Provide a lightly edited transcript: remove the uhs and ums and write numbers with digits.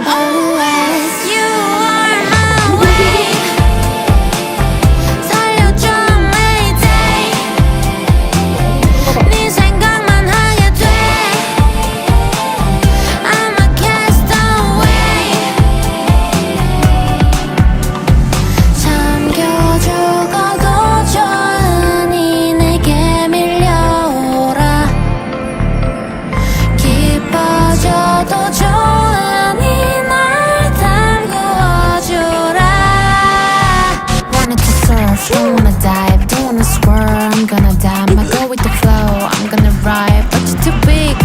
Always you are my way. 살려줘 Mayday. 네 생각만 하게 돼. I'm a castaway. 잠겨 죽어도 좋으니 내게 밀려오라. 깊어져도 좋으니 날 담그어주라. Wanted to surf, don't wanna dive, don't wanna swerve. I'm gonna die, might go with the flow. I'm gonna ride, but you're too big